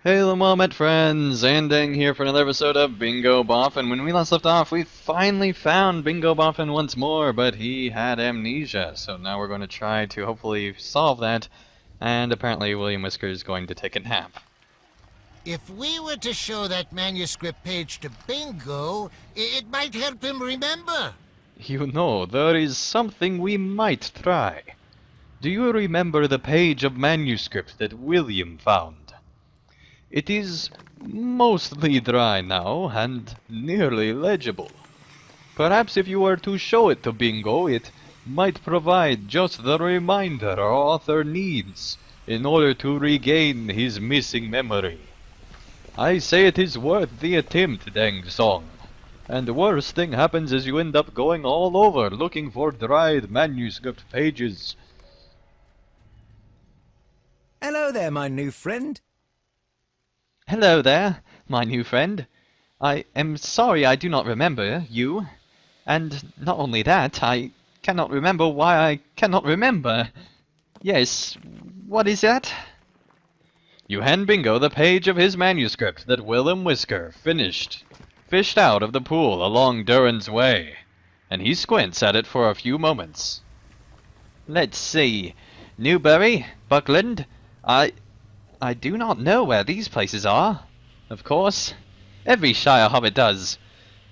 Hello, Moment friends! Andang here for another episode of Bingo Boffin. When we last left off, we finally found Bingo Boffin once more, but he had amnesia. So now we're going to try to hopefully solve that, and apparently William Whisker is going to take a nap. If we were to show that manuscript page to Bingo, it might help him remember. You know, there is something we might try. Do you remember the page of manuscript that William found? It is mostly dry now, and nearly legible. Perhaps if you were to show it to Bingo, it might provide just the reminder our author needs in order to regain his missing memory. I say it is worth the attempt, Dang Song. And the worst thing happens is you end up going all over looking for dried manuscript pages. Hello there, my new friend. Hello there, my new friend. I am sorry I do not remember you. And not only that, I cannot remember why I cannot remember. Yes, what is that? You hand Bingo the page of his manuscript that William Whisker fished out of the pool along Durin's Way, and he squints at it for a few moments. Let's see. Newbury, Buckland, I do not know where these places are. Of course, every Shire hobbit does.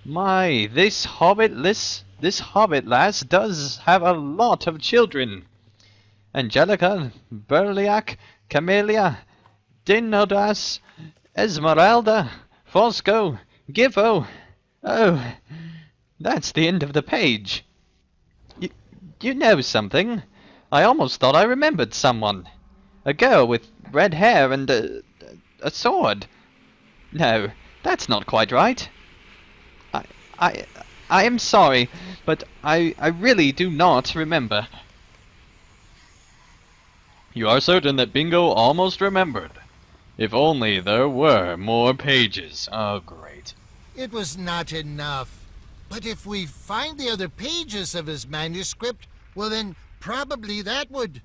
My, this hobbit lass does have a lot of children. Angelica, Burliac, Camellia, Dinodas, Esmeralda, Fosco, Gifo. Oh, that's the end of the page. You know something? I almost thought I remembered someone. A girl with red hair and a sword. No, that's not quite right. I am sorry, but I really do not remember. You are certain that Bingo almost remembered. If only there were more pages. Oh, great. It was not enough. But if we find the other pages of his manuscript, well then, probably that would...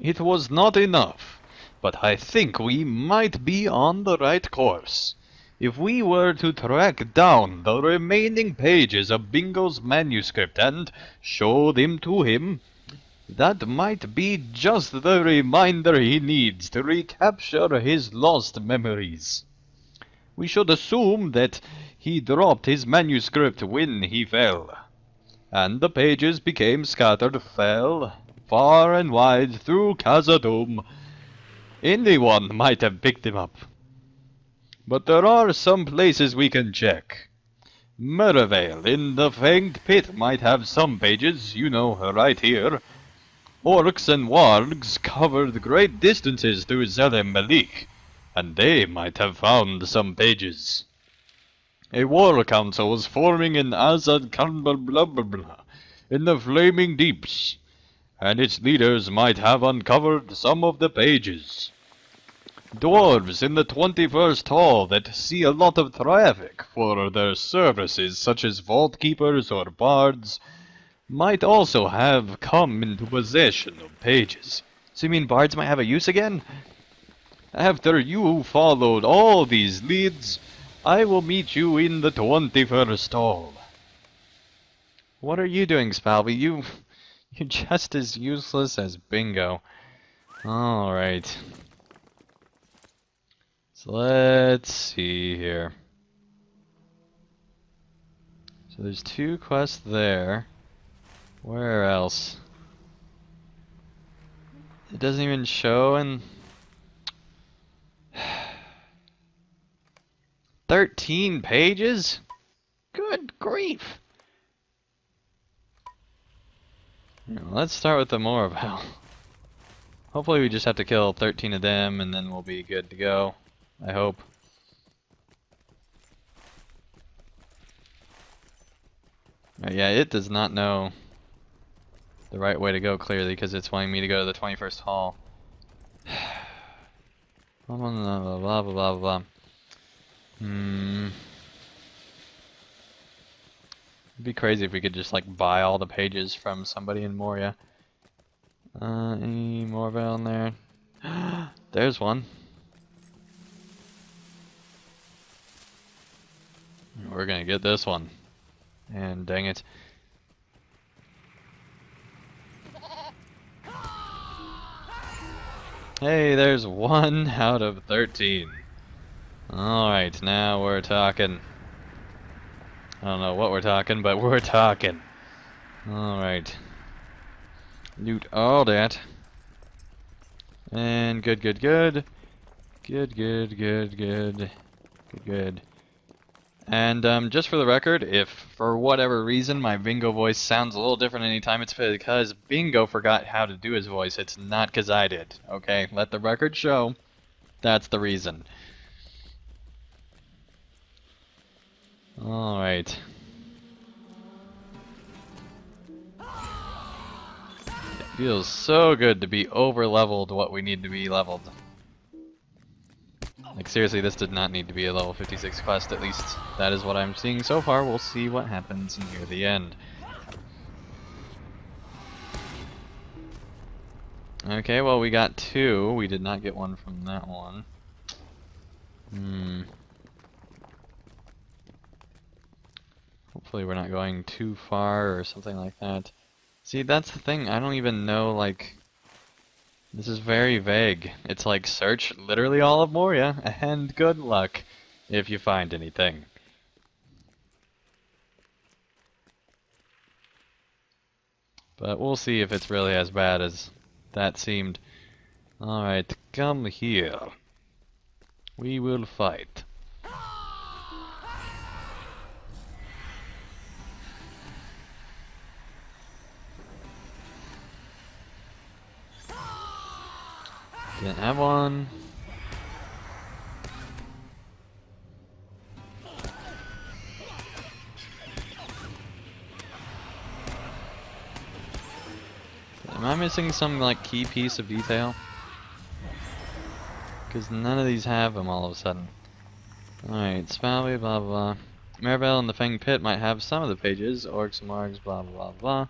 It was not enough, but I think we might be on the right course. If we were to track down the remaining pages of Bingo's manuscript and show them to him, that might be just the reminder he needs to recapture his lost memories. We should assume that he dropped his manuscript when he fell, and the pages became scattered far and wide through Khazad-dûm. Anyone might have picked them up. But there are some places we can check. Merivale in the Fanged Pit might have some pages, you know, right here. Orcs and wargs covered great distances through Zelem Malik, and they might have found some pages. A war council was forming in Azad Kanbal in the Flaming Deeps, and its leaders might have uncovered some of the pages. Dwarves in the 21st Hall that see a lot of traffic for their services, such as vault keepers or bards, might also have come into possession of pages. So you mean bards might have a use again? After you followed all these leads, I will meet you in the 21st Hall. What are you doing, Spalby? You're just as useless as Bingo. Alright. So let's see here. So there's 2 quests there. Where else? It doesn't even show in... 13 pages? Good grief! Let's start with the Moravelle. Hopefully we just have to kill 13 of them and then we'll be good to go. I hope. Yeah, it does not know the right way to go clearly because it's wanting me to go to the 21st Hall. Blah blah blah blah blah blah blah. It'd be crazy if we could just like buy all the pages from somebody in Moria. Any Moravelle in there? there's one. We're gonna get this one. And dang it. Hey, there's 1 out of 13. Alright, now we're talking. I don't know what we're talking, but we're talking. Alright. Loot all that. And good, good, good. Good, good, good, good. Good, good. And just for the record, if for whatever reason my Bingo voice sounds a little different anytime, it's because Bingo forgot how to do his voice. It's not because I did. Okay? Let the record show. That's the reason. Alright. It feels so good to be over-leveled what we need to be leveled. Like seriously, this did not need to be a level 56 quest, at least that is what I'm seeing so far. We'll see what happens near the end. Okay, well we got 2. We did not get 1 from that one. Hopefully we're not going too far or something like that. See, that's the thing, I don't even know, like... This is very vague. It's like search literally all of Moria, and good luck if you find anything. But we'll see if it's really as bad as that seemed. Alright, come here. We will fight. Didn't have one. Am I missing some like key piece of detail? Because none of these have them all of a sudden. Alright, Spalby, blah blah. Maribel and the Fang Pit might have some of the pages. Orcs and Margs, blah blah blah.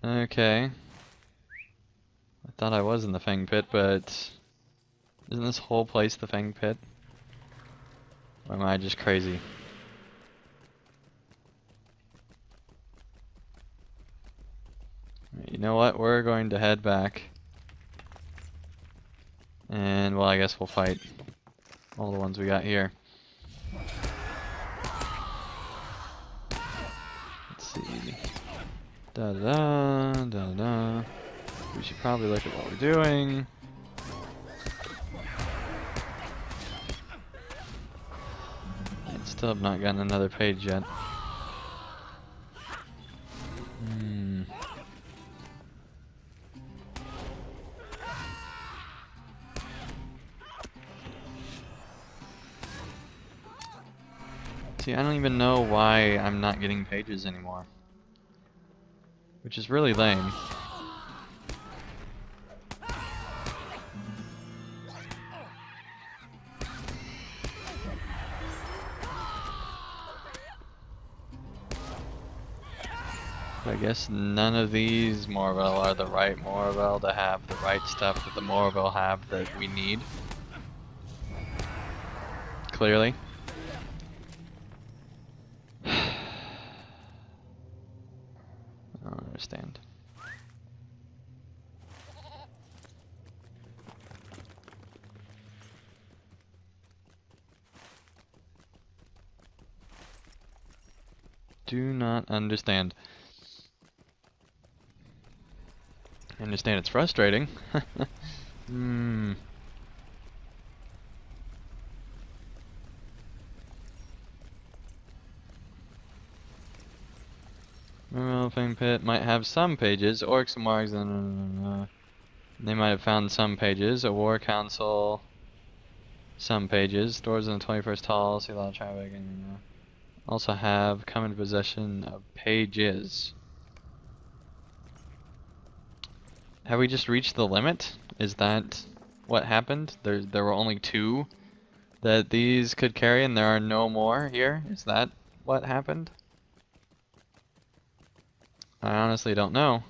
Okay. I thought I was in the Fang Pit, but isn't this whole place the Fang Pit? Or am I just crazy? You know what? We're going to head back. And, well, I guess we'll fight all the ones we got here. Let's see. Da da da da da. We should probably look at what we're doing. I still have not gotten another page yet. See, I don't even know why I'm not getting pages anymore. Which is really lame. I guess none of these Morvel are the right Morvel to have the right stuff that the Morvel have that we need. Clearly. I don't understand. Do not understand. I understand it's frustrating. Well, Fang Pit might have some pages. Orcs and Margs, they might have found some pages. A War Council, some pages. Stores in the 21st Hall, see a lot of traffic. And also have come into possession of pages. Have we just reached the limit? Is that what happened? There were only 2 that these could carry and there are no more here? Is that what happened? I honestly don't know.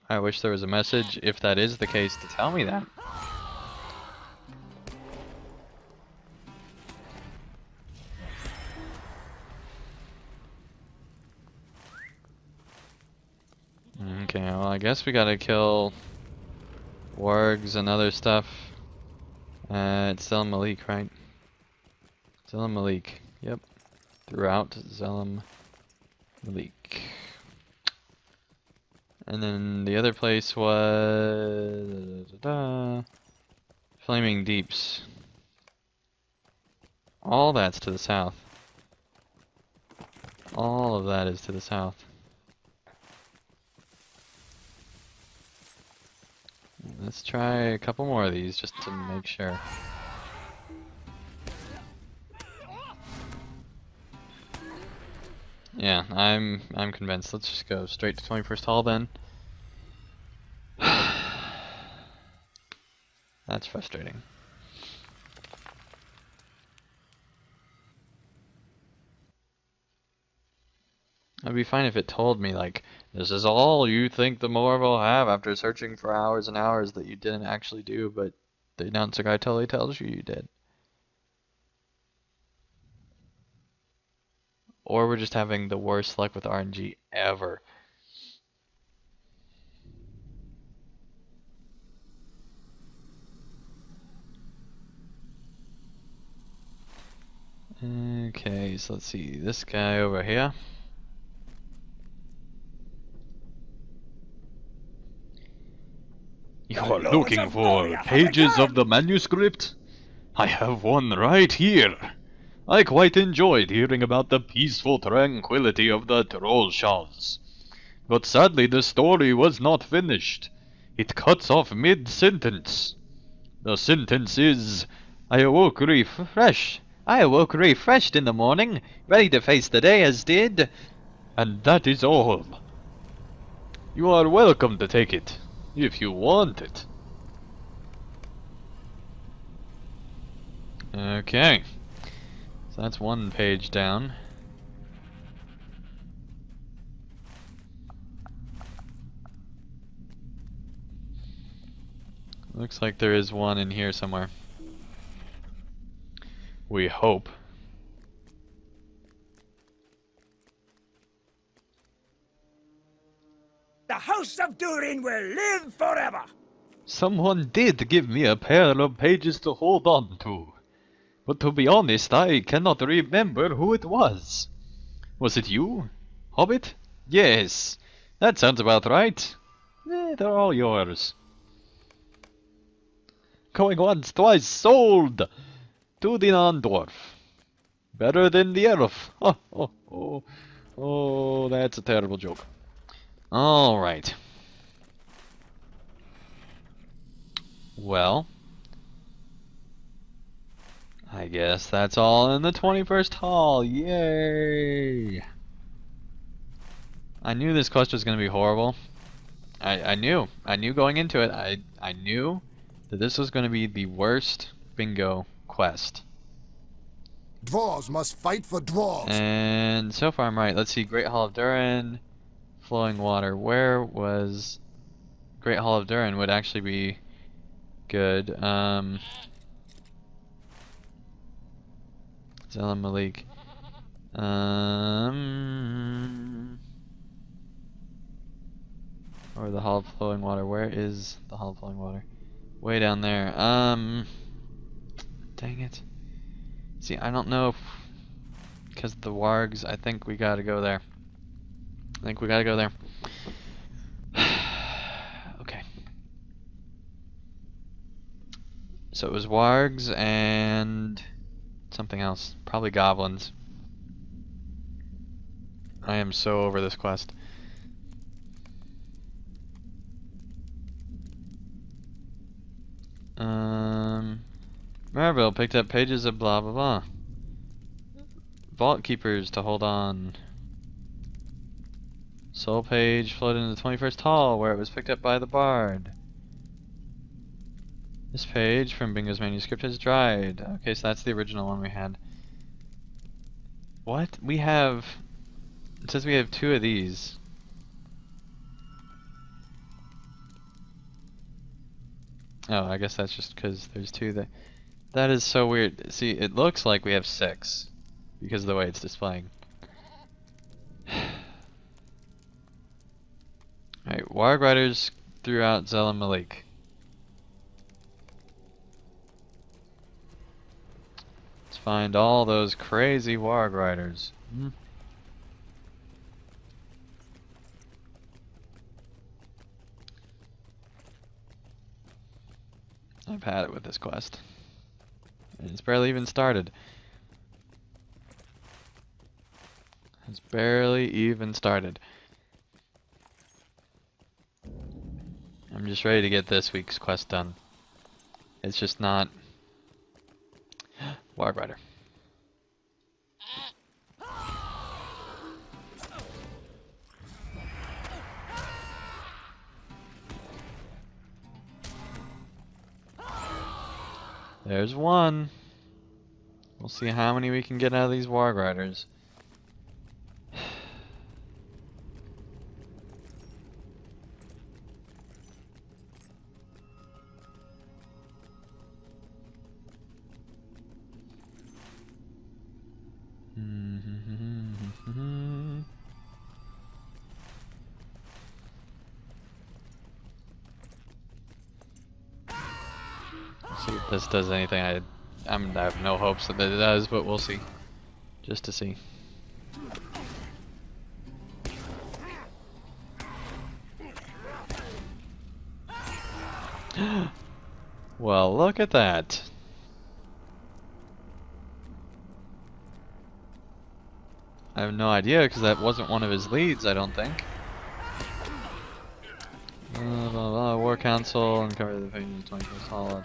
I wish there was a message, if that is the case, to tell me that. Okay, well, I guess we gotta kill wargs and other stuff. It's Zelim Malik, right? Zelim Malik. Yep. Throughout Zelim Malik. And then the other place was Flaming Deeps. All that's to the south. All of that is to the south. Let's try a couple more of these just to make sure. Yeah, I'm convinced. Let's just go straight to 21st Hall then. That's frustrating. I'd be fine if it told me, like, this is all you think the Moor will have after searching for hours and hours that you didn't actually do, but the announcer guy totally tells you you did. Or we're just having the worst luck with RNG ever. Okay, so let's see, this guy over here. You're looking for pages of the manuscript? I have one right here. I quite enjoyed hearing about the peaceful tranquility of the Trollshaws. But sadly the story was not finished. It cuts off mid-sentence. The sentence is, I awoke refreshed in the morning, ready to face the day as did, and that is all. You are welcome to take it, if you want it. Okay. So that's one page down. Looks like there is one in here somewhere. We hope. The House of Durin will live forever! Someone did give me a pair of pages to hold on to. But to be honest, I cannot remember who it was. Was it you? Hobbit? Yes. That sounds about right. They're all yours. Going once, twice, sold! To the non-dwarf. Better than the elf. Oh, that's a terrible joke. Alright. Well, I guess that's all in the 21st Hall. Yay! I knew this quest was going to be horrible. I knew going into it. I knew that this was going to be the worst bingo quest. Dwarves must fight for dwarves. And so far I'm right. Let's see, Great Hall of Durin, Flowing Water. Where was Great Hall of Durin would actually be good. Zelim Malik. Or the Hall of Flowing Water. Where is the Hall of Flowing Water? Way down there. Dang it. See, I don't know if, because the wargs, I think we gotta go there. Okay. So it was wargs and something else. Probably goblins. I am so over this quest. Marvel picked up pages of blah blah blah. Vault Keepers to hold on. Soul page floated into the 21st Hall where it was picked up by the bard. This page from Bingo's manuscript has dried. Okay, so that's the original one we had. What? We have... It says we have 2 of these. Oh, I guess that's just because there's 2 that... That is so weird. See, it looks like we have 6 because of the way it's displaying. Alright, Warg Riders throughout Zell and Malik. Let's find all those crazy Warg Riders. I've had it with this quest. And it's barely even started. It's barely even started. I'm just ready to get this week's quest done. It's just not... Warg Rider. There's one. We'll see how many we can get out of these Warg Riders. See if this does anything. I have no hopes that it does, but we'll see. Just to see. Well, look at that. I have no idea because that wasn't one of his leads, I don't think. Blah, blah, War Council and cover the pages 21st Hall.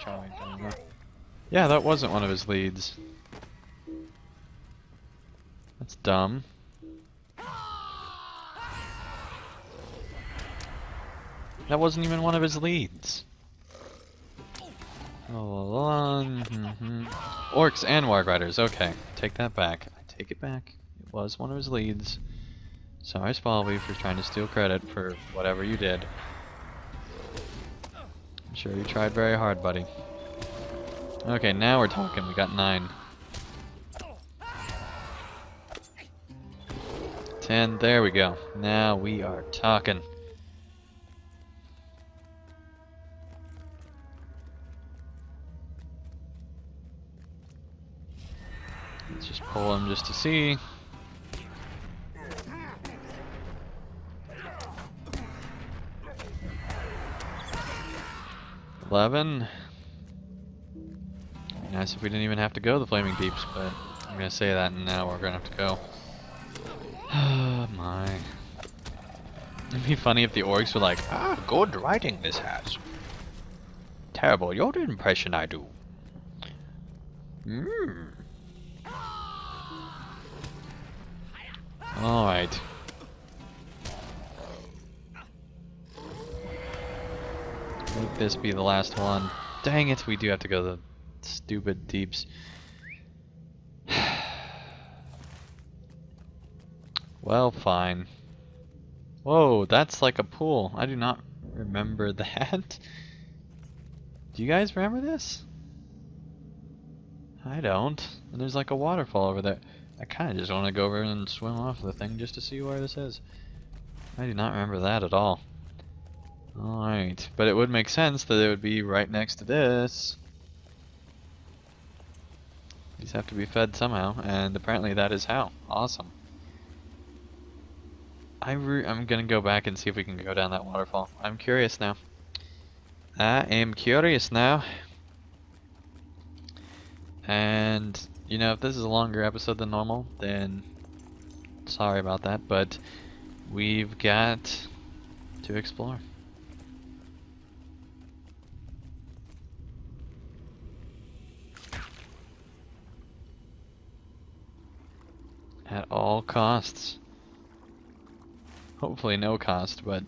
Yeah, that wasn't one of his leads. That's dumb. That wasn't even one of his leads. Orcs and Warg Riders. Okay, take that back. I take it back. It was one of his leads. Sorry, Spalby, for trying to steal credit for whatever you did. I'm sure you tried very hard, buddy. Okay, now we're talking. We got 9. 10. There we go. Now we are talking. Let's just pull him just to see. $11. Nice if we didn't even have to go the Flaming Deeps, but I'm gonna say that and now we're gonna have to go. Oh my. It'd be funny if the orcs were like, ah, good writing this has. Terrible, your impression I do. Alright. Make this be the last one. Dang it, we do have to go the stupid deeps. Well, fine. Whoa, that's like a pool. I do not remember that. Do you guys remember this? I don't. And there's like a waterfall over there. I kind of just want to go over and swim off the thing just to see where this is. I do not remember that at all. Alright, but it would make sense that it would be right next to this. These have to be fed somehow, and apparently that is how. Awesome. I'm gonna go back and see if we can go down that waterfall. I'm curious now. I am curious now. And, you know, if this is a longer episode than normal, then sorry about that, but we've got to explore. At all costs. Hopefully no cost, but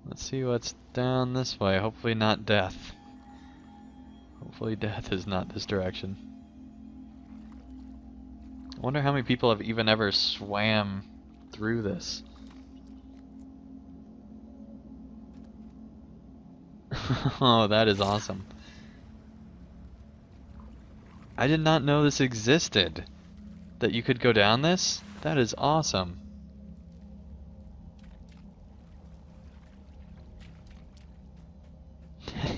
let's see what's down this way. Hopefully not death. Hopefully death is not this direction. I wonder how many people have even ever swam through this. Oh, that is awesome. I did not know this existed. That you could go down this? That is awesome.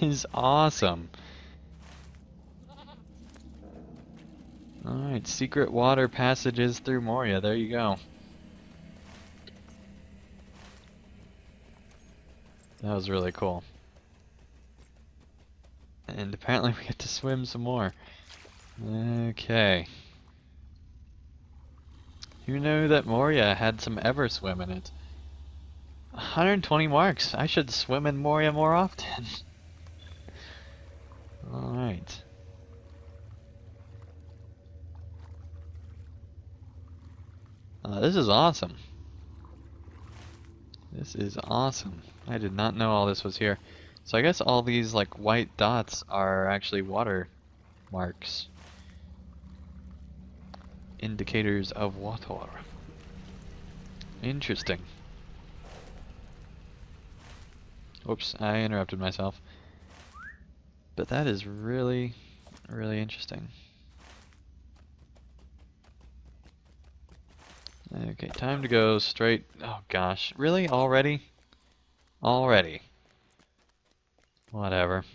is awesome. Alright, secret water passages through Moria. There you go. That was really cool. And apparently we get to swim some more. Okay. Who knew that Moria had some Everswim in it? 120 marks. I should swim in Moria more often. Alright. This is awesome. This is awesome. I did not know all this was here. So I guess all these like white dots are actually water marks. Indicators of water. Interesting. Oops, I interrupted myself. But that is really, really interesting. Okay, time to go straight. Oh gosh, really? Already? Already. Whatever.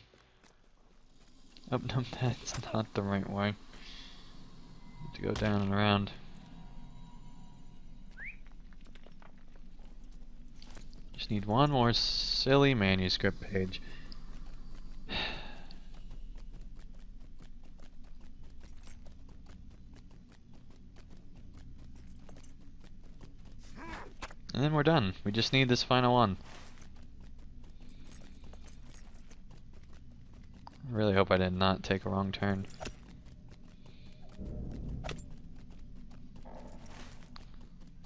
Oh, no, that's not the right way. Need to go down and around. Just need one more silly manuscript page. And then we're done. We just need this final one. I really hope I did not take a wrong turn.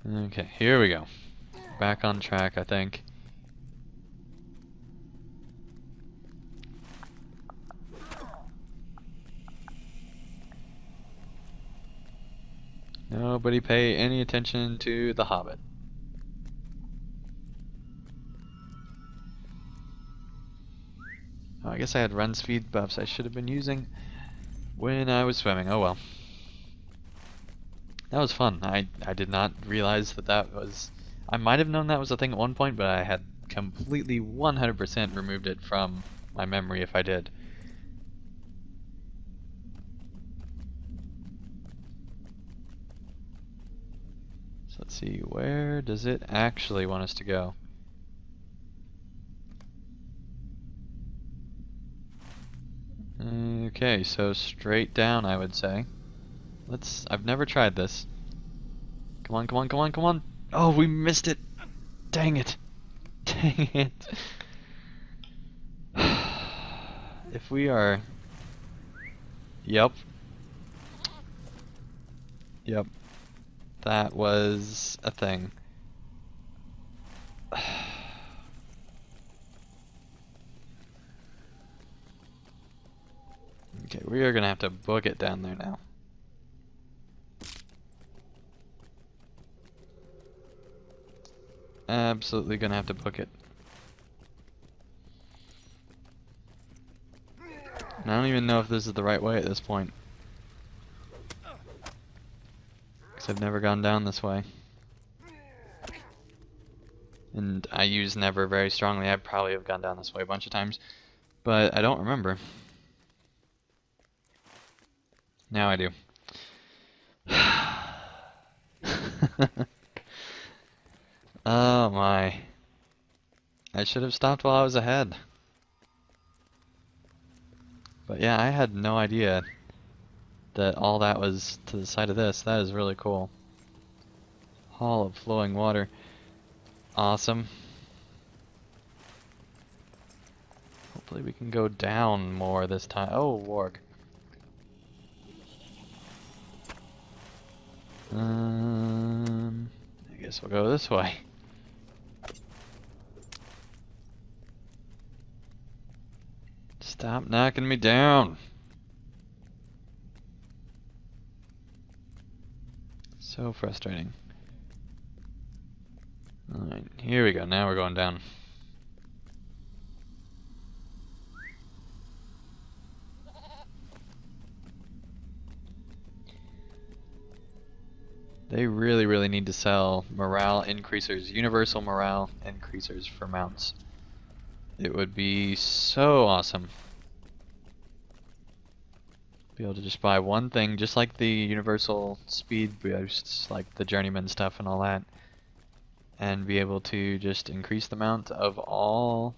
Okay, here we go. Back on track, I think. Nobody pay any attention to the Hobbit. Oh, I guess I had run speed buffs I should have been using when I was swimming. Oh well. That was fun. I did not realize that was... I might have known that was a thing at one point, but I had completely 100% removed it from my memory if I did. So let's see, where does it actually want us to go? Okay, so straight down I would say. I've never tried this. Come on, come on, come on, come on! Oh, we missed it! Dang it! Dang it! If we are... Yep. Yep. That was a thing. Okay, we are gonna have to book it down there now. Absolutely gonna have to book it. And I don't even know if this is the right way at this point. Because I've never gone down this way. And I use never very strongly. I probably have gone down this way a bunch of times. But I don't remember. Now I do. Oh my. I should have stopped while I was ahead. But yeah, I had no idea that all that was to the side of this. That is really cool. Hall of flowing water. Awesome. Hopefully we can go down more this time. Oh, warg. I guess we'll go this way. Stop knocking me down. So frustrating. Alright, here we go. Now we're going down. They really, really need to sell morale increasers, universal morale increasers for mounts. It would be so awesome. Be able to just buy one thing, just like the universal speed boosts, like the journeyman stuff and all that. And be able to just increase the amount of all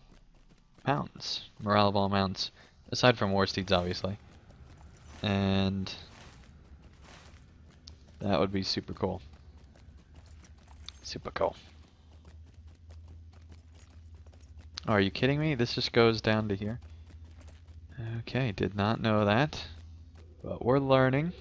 mounts. Morale of all mounts. Aside from war steeds, obviously. And that would be super cool. Super cool. Oh, are you kidding me? This just goes down to here. Okay, did not know that. But we're learning.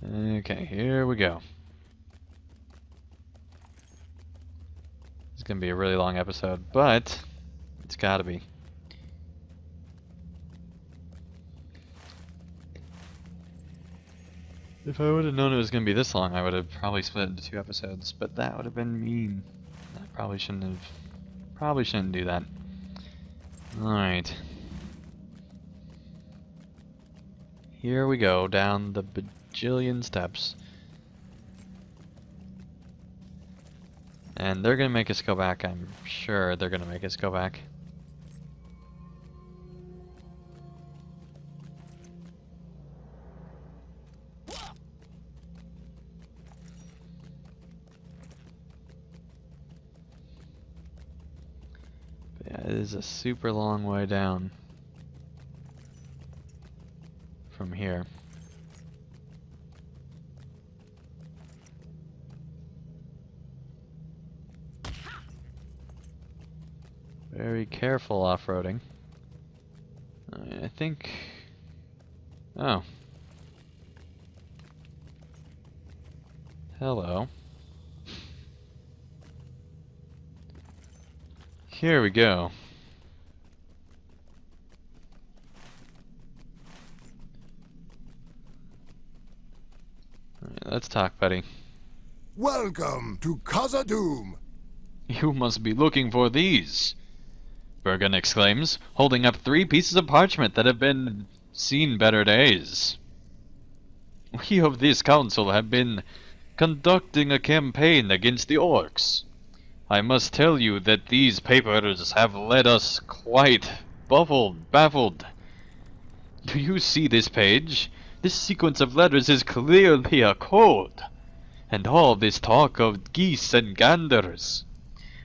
Okay, here we go. It's gonna be a really long episode, but it's gotta be. If I would have known it was gonna be this long, I would have probably split it into 2 episodes, but that would have been mean. I probably shouldn't do that. Alright. Here we go, down the bajillion steps. And they're gonna make us go back, I'm sure they're gonna make us go back. But yeah, it is a super long way down from here. Very careful off-roading. I think... Oh. Hello. Here we go. Alright, let's talk, buddy. Welcome to Khazad-dûm. You must be looking for these, Bergen exclaims, holding up 3 pieces of parchment that have been seen better days. We of this council have been conducting a campaign against the orcs. I must tell you that these papers have led us quite baffled. Do you see this page? This sequence of letters is clearly a code. And all this talk of geese and ganders.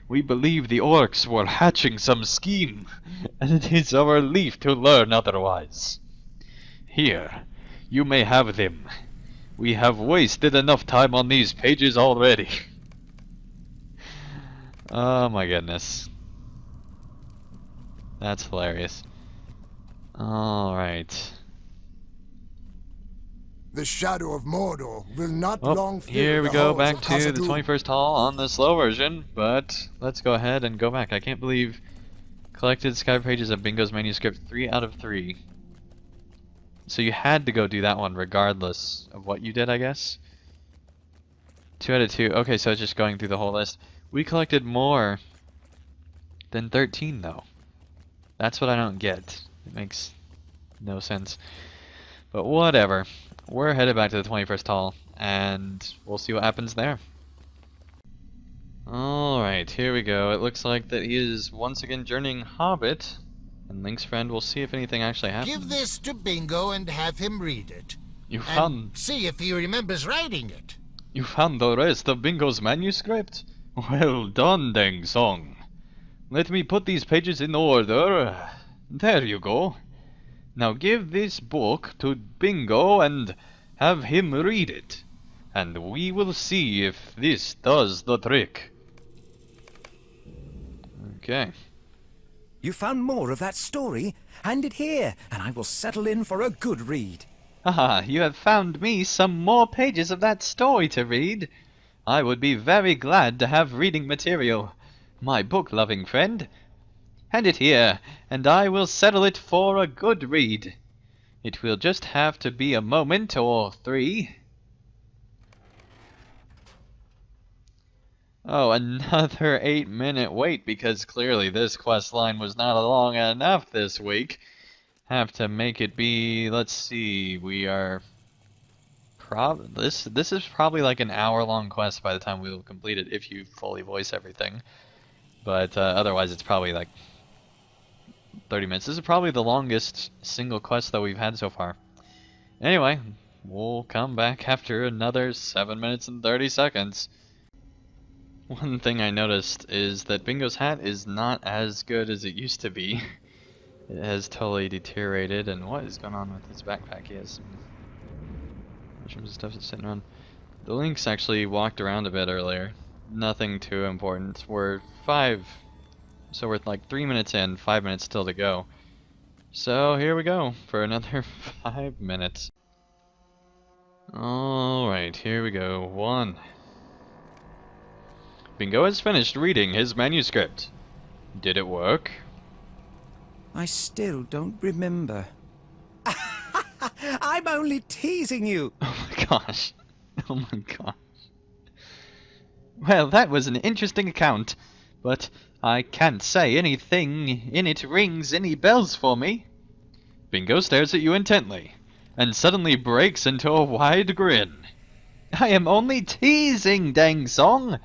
We believe the orcs were hatching some scheme, and it is our relief to learn otherwise. Here, you may have them. We have wasted enough time on these pages already. Oh my goodness. That's hilarious. Alright. The shadow of Mordor will not Well, long fill here we the go halls back of to the Khazad-dûm. 21st hall on the slow version, but let's go ahead and go back. I can't believe collected Sky pages of Bingo's manuscript 3 out of 3. So you had to go do that one regardless of what you did, I guess? 2 out of 2. Okay, so it's just going through the whole list. We collected more than 13 though. That's what I don't get. It makes no sense. But whatever. We're headed back to the 21st hall, and we'll see what happens there. Alright, here we go. It looks like that he is once again journeying Hobbit, and Link's friend will see if anything actually happens. Give this to Bingo and have him read it. You And found see if he remembers writing it. you found the rest of Bingo's manuscript? Well done, Deng Song. Let me put these pages in order. There you go. Now give this book to Bingo and have him read it. And we will see if this does the trick. Okay. You found more of that story? Hand it here, and I will settle in for a good read. Ah, you have found me some more pages of that story to read. I would be very glad to have reading material, my book-loving friend. Hand it here, and I will settle it for a good read. It will just have to be a moment or 3. Oh, another 8-minute wait, because clearly this quest line was not long enough this week. have to make it be, let's see, we are this is probably like an hour-long quest by the time we will complete it if you fully voice everything. But otherwise it's probably like 30 minutes. This is probably the longest single quest that we've had so far. Anyway, we'll come back after another 7 minutes and 30 seconds. One thing I noticed is that Bingo's hat is not as good as it used to be. It has totally deteriorated, and what is going on with his backpack? He has some mushrooms and stuff that's sitting around. The Lynx actually walked around a bit earlier. Nothing too important. We're we're like 3 minutes in, 5 minutes still to go. So here we go for another 5 minutes. Alright, here we go. 1. Bingo has finished reading his manuscript. Did it work? I still don't remember. I'm only teasing you. Oh my gosh. Oh my gosh. Well, that was an interesting account, but I can't say anything in it rings any bells for me. Bingo stares at you intently, and suddenly breaks into a wide grin. I am only teasing, dang song.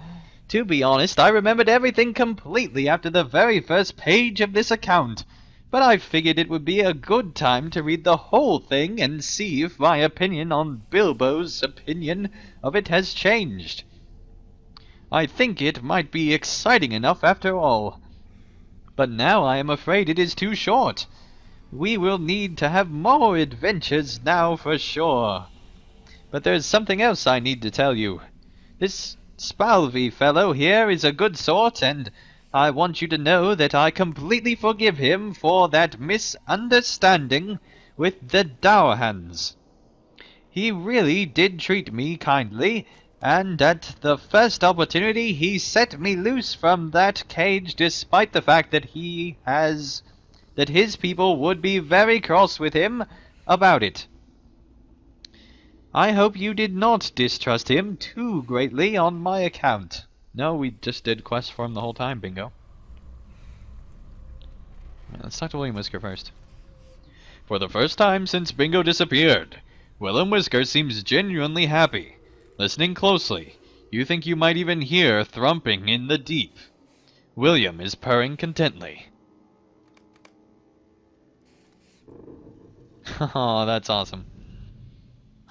To be honest, I remembered everything completely after the very first page of this account, but I figured it would be a good time to read the whole thing and see if my opinion on Bilbo's opinion of it has changed. I think it might be exciting enough after all. But now I am afraid it is too short. We will need to have more adventures now for sure. But there's something else I need to tell you. This Spalvey fellow here is a good sort, and I want you to know that I completely forgive him for that misunderstanding with the Dowerhands. He really did treat me kindly, and at the first opportunity he set me loose from that cage despite the fact that his people would be very cross with him about it. I hope you did not distrust him too greatly on my account. No, we just did quests for him the whole time, Bingo. Let's talk to William Whisker first. For the first time since Bingo disappeared, William Whisker seems genuinely happy. Listening closely, you think you might even hear thrumping in the deep. William is purring contently. Oh, that's awesome.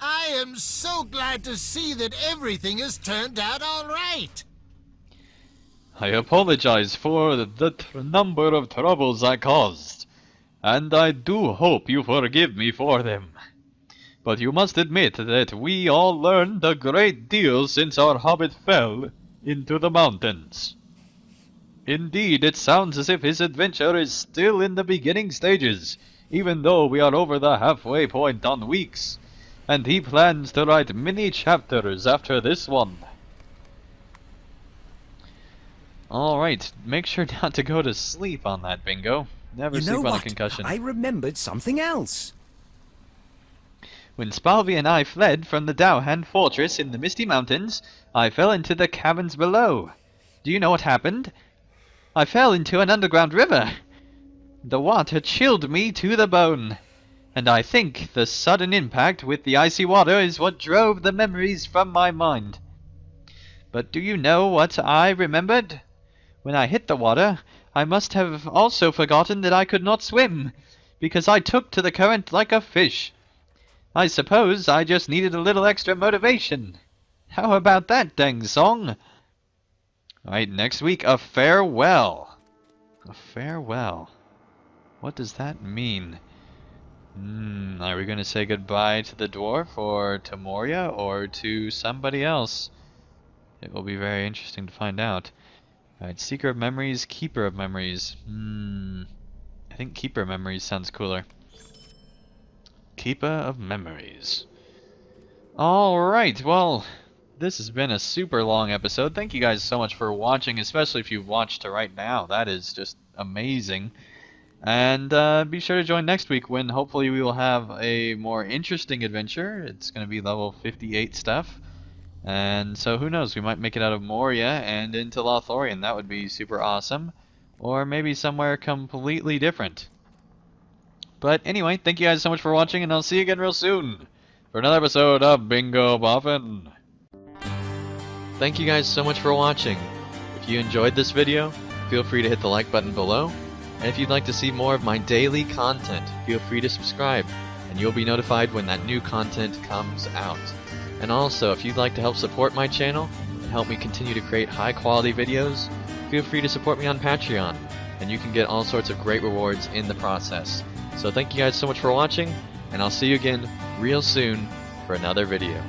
I am so glad to see that everything has turned out all right. I apologize for the number of troubles I caused, and I do hope you forgive me for them. But you must admit that we all learned a great deal since our hobbit fell into the mountains. Indeed, it sounds as if his adventure is still in the beginning stages, even though we are over the halfway point on weeks, and he plans to write many chapters after this one. Alright, make sure not to go to sleep on that, Bingo. Never You know sleep on a what? concussion. I remembered something else. When Spalvey and I fled from the Dowhand fortress in the Misty Mountains, I fell into the caverns below. Do you know what happened? I fell into an underground river. The water chilled me to the bone, and I think the sudden impact with the icy water is what drove the memories from my mind. But do you know what I remembered? When I hit the water, I must have also forgotten that I could not swim, because I took to the current like a fish. I suppose I just needed a little extra motivation. How about that, dang song? Alright, next week, a farewell. A farewell. What does that mean? Are we going to say goodbye to the dwarf, or to Moria, or to somebody else? It will be very interesting to find out. Alright, Seeker of Memories, Keeper of Memories. I think Keeper of Memories sounds cooler. Keeper of Memories. Alright, well, this has been a super long episode. Thank you guys so much for watching, especially if you've watched to right now. That is just amazing. And be sure to join next week when hopefully we will have a more interesting adventure. It's going to be level 58 stuff. And so who knows, we might make it out of Moria and into Lothlorien. That would be super awesome. Or maybe somewhere completely different. But anyway, thank you guys so much for watching, and I'll see you again real soon for another episode of Bingo Boffin. Thank you guys so much for watching. If you enjoyed this video, feel free to hit the like button below. And if you'd like to see more of my daily content, feel free to subscribe, and you'll be notified when that new content comes out. And also, if you'd like to help support my channel and help me continue to create high quality videos, feel free to support me on Patreon, and you can get all sorts of great rewards in the process. So thank you guys so much for watching, and I'll see you again real soon for another video.